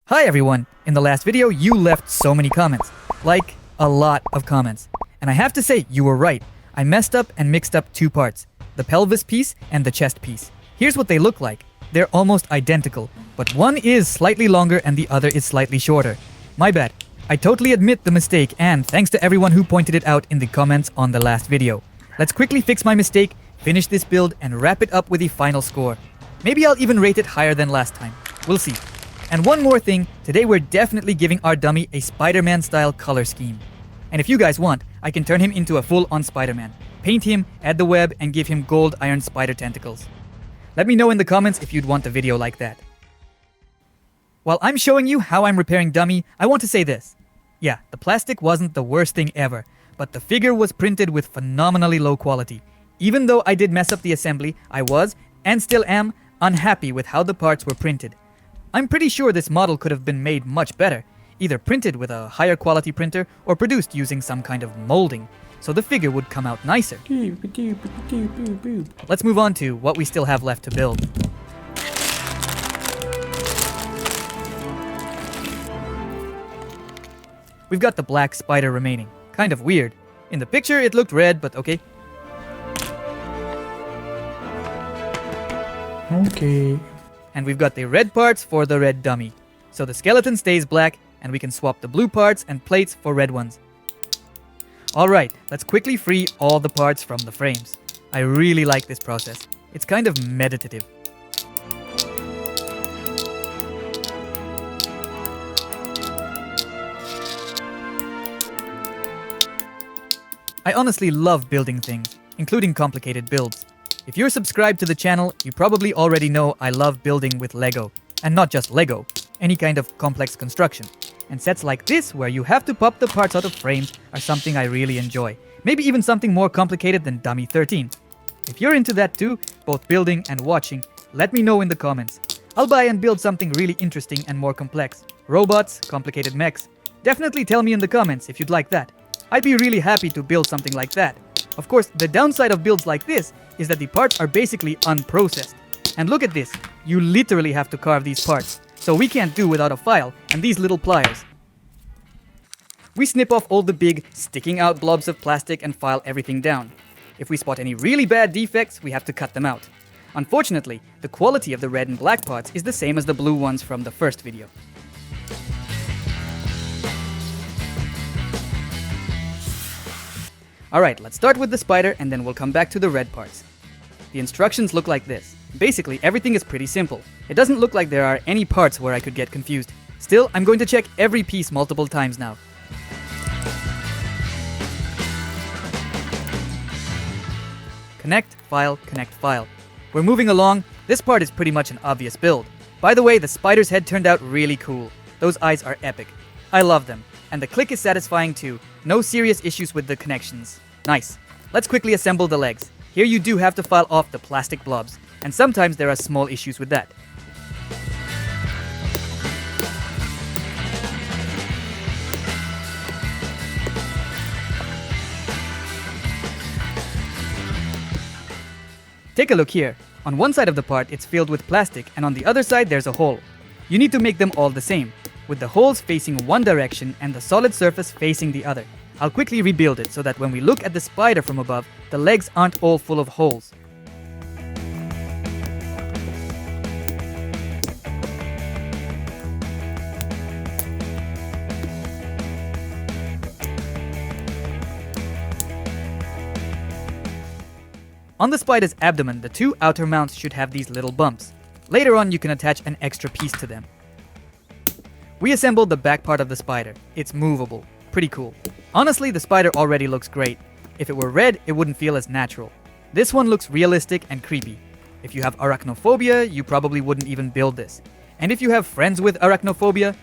Hi everyone! In the last video, you left so many comments. Like, a lot of comments. And I have to say, you were right. I messed up and mixed up two parts. The pelvis piece and the chest piece. Here's what they look like. They're almost identical, but one is slightly longer and the other is slightly shorter. My bad. I totally admit the mistake, and thanks to everyone who pointed it out in the comments on the last video. Let's quickly fix my mistake, finish this build, and wrap it up with the final score. Maybe I'll even rate it higher than last time. We'll see. And one more thing, today we're definitely giving our dummy a Spider-Man style color scheme. And if you guys want, I can turn him into a full-on Spider-Man. Paint him, add the web, and give him gold iron spider tentacles. Let me know in the comments if you'd want a video like that. While I'm showing you how I'm repairing dummy, I want to say this. Yeah, the plastic wasn't the worst thing ever, but the figure was printed with phenomenally low quality. Even though I did mess up the assembly, I was, and still am, unhappy with how the parts were printed. I'm pretty sure this model could have been made much better, either printed with a higher quality printer or produced using some kind of molding, so the figure would come out nicer. Let's move on to what we still have left to build. We've got the black spider remaining. Kind of weird. In the picture it looked red, but okay. Okay. And we've got the red parts for the red dummy. So the skeleton stays black, and we can swap the blue parts and plates for red ones. Alright, let's quickly free all the parts from the frames. I really like this process. It's kind of meditative. I honestly love building things, including complicated builds. If you're subscribed to the channel, you probably already know I love building with Lego. And not just Lego, any kind of complex construction. And sets like this, where you have to pop the parts out of frames, are something I really enjoy. Maybe even something more complicated than Dummy 13. If you're into that too, both building and watching, let me know in the comments. I'll buy and build something really interesting and more complex. Robots, complicated mechs. Definitely tell me in the comments if you'd like that. I'd be really happy to build something like that. Of course, the downside of builds like this is that the parts are basically unprocessed. And look at this, you literally have to carve these parts, so we can't do without a file and these little pliers. We snip off all the big, sticking out blobs of plastic and file everything down. If we spot any really bad defects, we have to cut them out. Unfortunately, the quality of the red and black parts is the same as the blue ones from the first video. Alright, let's start with the spider and then we'll come back to the red parts. The instructions look like this. Basically, everything is pretty simple. It doesn't look like there are any parts where I could get confused. Still, I'm going to check every piece multiple times now. Connect, file. We're moving along. This part is pretty much an obvious build. By the way, the spider's head turned out really cool. Those eyes are epic. I love them. And the click is satisfying too. No serious issues with the connections. Nice. Let's quickly assemble the legs. Here you do have to file off the plastic blobs, and sometimes there are small issues with that. Take a look here. On one side of the part it's filled with plastic, and on the other side there's a hole. You need to make them all the same, with the holes facing one direction and the solid surface facing the other. I'll quickly rebuild it so that when we look at the spider from above, the legs aren't all full of holes. On the spider's abdomen, the two outer mounts should have these little bumps. Later on, you can attach an extra piece to them. We assembled the back part of the spider. It's movable. Pretty cool. Honestly, the spider already looks great. If it were red, it wouldn't feel as natural. This one looks realistic and creepy. If you have arachnophobia, you probably wouldn't even build this. And if you have friends with arachnophobia,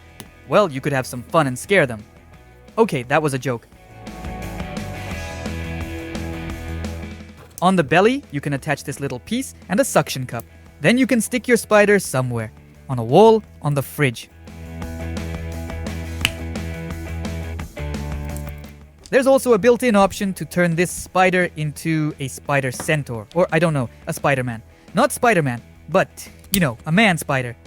well, you could have some fun and scare them. Okay, that was a joke. On the belly, you can attach this little piece and a suction cup. Then you can stick your spider somewhere. On a wall, on the fridge. There's also a built-in option to turn this spider into a spider centaur, or I don't know, a Spider-Man. Not Spider-Man, but, you know, a man spider.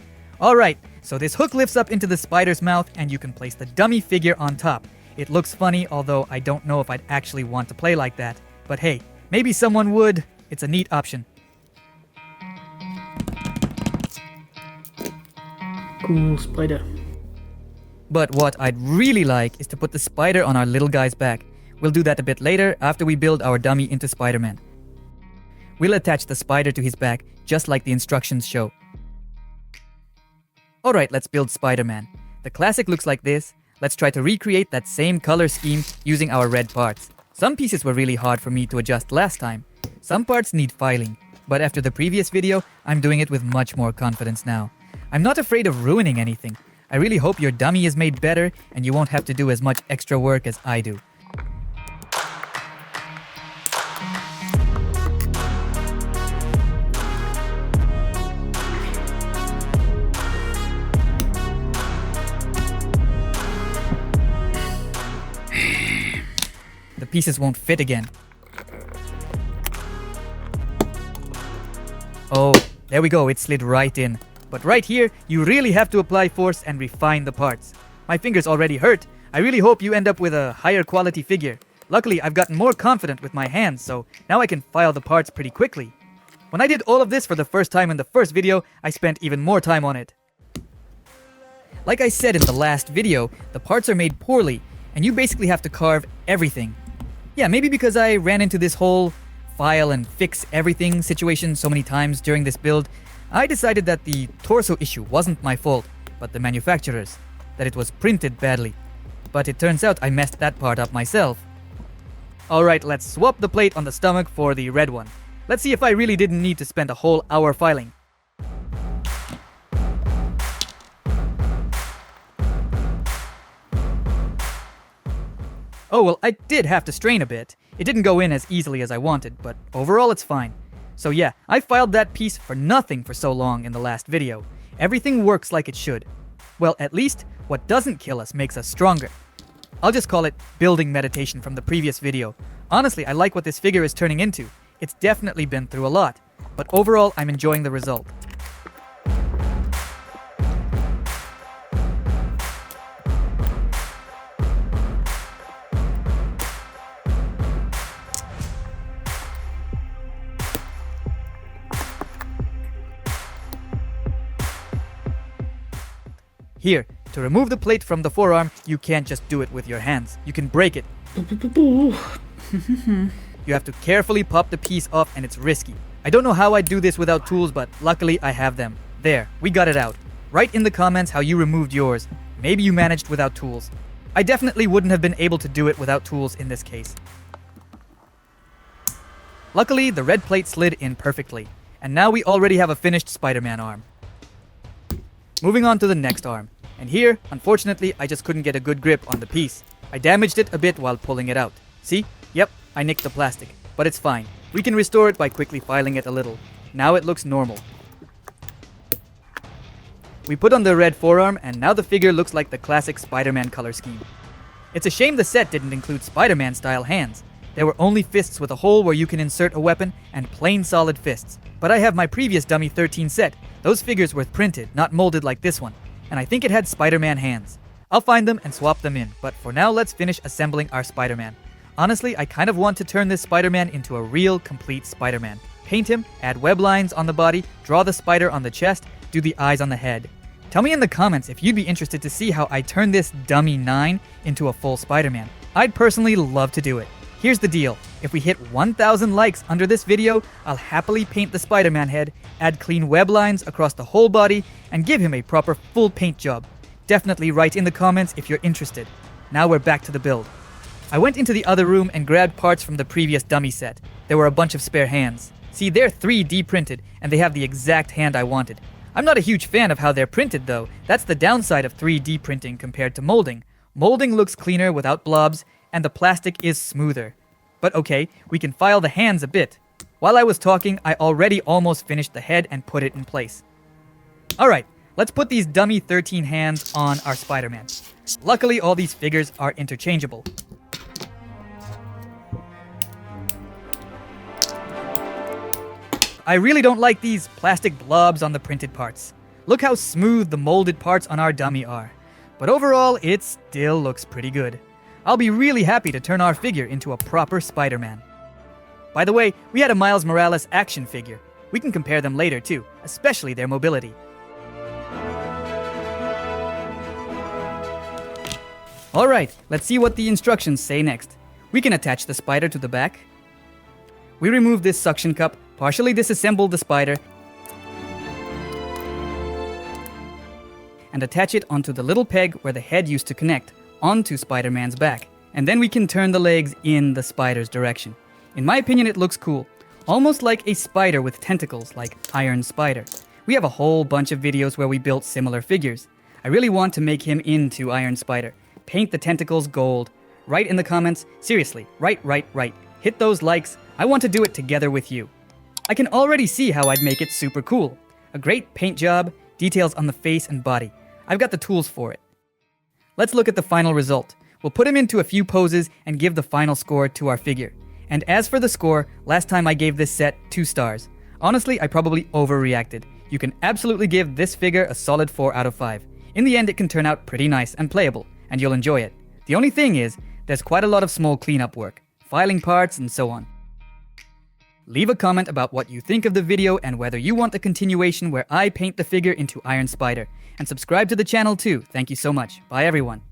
Alright, So this hook lifts up into the spider's mouth and you can place the dummy figure on top. It looks funny, although I don't know if I'd actually want to play like that. But hey, maybe someone would. It's a neat option. Cool spider. But what I'd really like is to put the spider on our little guy's back. We'll do that a bit later after we build our dummy into Spider-Man. We'll attach the spider to his back just like the instructions show. Alright, let's build Spider-Man. The classic looks like this. Let's try to recreate that same color scheme using our red parts. Some pieces were really hard for me to adjust last time. Some parts need filing, but after the previous video, I'm doing it with much more confidence now. I'm not afraid of ruining anything. I really hope your dummy is made better and you won't have to do as much extra work as I do. The pieces won't fit again. Oh, there we go, it slid right in. But right here, you really have to apply force and refine the parts. My fingers already hurt. I really hope you end up with a higher quality figure. Luckily, I've gotten more confident with my hands, so now I can file the parts pretty quickly. When I did all of this for the first time in the first video, I spent even more time on it. Like I said in the last video, the parts are made poorly, and you basically have to carve everything. Yeah, maybe because I ran into this whole file and fix everything situation so many times during this build, I decided that the torso issue wasn't my fault, but the manufacturer's, that it was printed badly. But it turns out I messed that part up myself. Alright, let's swap the plate on the stomach for the red one. Let's see if I really didn't need to spend a whole hour filing. Oh well, I did have to strain a bit. It didn't go in as easily as I wanted, but overall it's fine. So yeah, I filed that piece for nothing for so long in the last video. Everything works like it should. Well, at least what doesn't kill us makes us stronger. I'll just call it building meditation from the previous video. Honestly, I like what this figure is turning into. It's definitely been through a lot, but overall I'm enjoying the result. Here, to remove the plate from the forearm, you can't just do it with your hands. You can break it. You have to carefully pop the piece off and it's risky. I don't know how I'd do this without tools, but luckily I have them. There, we got it out. Write in the comments how you removed yours. Maybe you managed without tools. I definitely wouldn't have been able to do it without tools in this case. Luckily, the red plate slid in perfectly. And now we already have a finished Spider-Man arm. Moving on to the next arm. And here, unfortunately, I just couldn't get a good grip on the piece. I damaged it a bit while pulling it out. See? Yep, I nicked the plastic. But it's fine. We can restore it by quickly filing it a little. Now it looks normal. We put on the red forearm and now the figure looks like the classic Spider-Man color scheme. It's a shame the set didn't include Spider-Man style hands. There were only fists with a hole where you can insert a weapon and plain solid fists. But I have my previous Dummy 13 set. Those figures were printed, not molded like this one. And I think it had Spider-Man hands. I'll find them and swap them in, but for now let's finish assembling our Spider-Man. Honestly, I kind of want to turn this Spider-Man into a real, complete Spider-Man. Paint him, add web lines on the body, draw the spider on the chest, do the eyes on the head. Tell me in the comments if you'd be interested to see how I turn this Dummy 9 into a full Spider-Man. I'd personally love to do it. Here's the deal. If we hit 1,000 likes under this video, I'll happily paint the Spider-Man head, add clean web lines across the whole body, and give him a proper full paint job. Definitely write in the comments if you're interested. Now we're back to the build. I went into the other room and grabbed parts from the previous dummy set. There were a bunch of spare hands. See, they're 3D printed, and they have the exact hand I wanted. I'm not a huge fan of how they're printed though. That's the downside of 3D printing compared to molding. Molding looks cleaner without blobs, and the plastic is smoother. But okay, we can file the hands a bit. While I was talking, I already almost finished the head and put it in place. Alright, let's put these dummy 13 hands on our Spider-Man. Luckily, all these figures are interchangeable. I really don't like these plastic blobs on the printed parts. Look how smooth the molded parts on our dummy are. But overall, it still looks pretty good. I'll be really happy to turn our figure into a proper Spider-Man. By the way, we had a Miles Morales action figure. We can compare them later too, especially their mobility. Alright, let's see what the instructions say next. We can attach the spider to the back. We remove this suction cup, partially disassemble the spider, and attach it onto the little peg where the head used to connect, onto Spider-Man's back. And then we can turn the legs in the spider's direction. In my opinion, it looks cool. Almost like a spider with tentacles, like Iron Spider. We have a whole bunch of videos where we built similar figures. I really want to make him into Iron Spider. Paint the tentacles gold. Write in the comments, seriously, write. Hit those likes. I want to do it together with you. I can already see how I'd make it super cool. A great paint job, details on the face and body. I've got the tools for it. Let's look at the final result. We'll put him into a few poses and give the final score to our figure. And as for the score, last time I gave this set 2 stars. Honestly, I probably overreacted. You can absolutely give this figure a solid 4 out of 5. In the end, it can turn out pretty nice and playable, and you'll enjoy it. The only thing is, there's quite a lot of small cleanup work, filing parts and so on. Leave a comment about what you think of the video and whether you want a continuation where I paint the figure into Iron Spider. And subscribe to the channel too. Thank you so much. Bye everyone.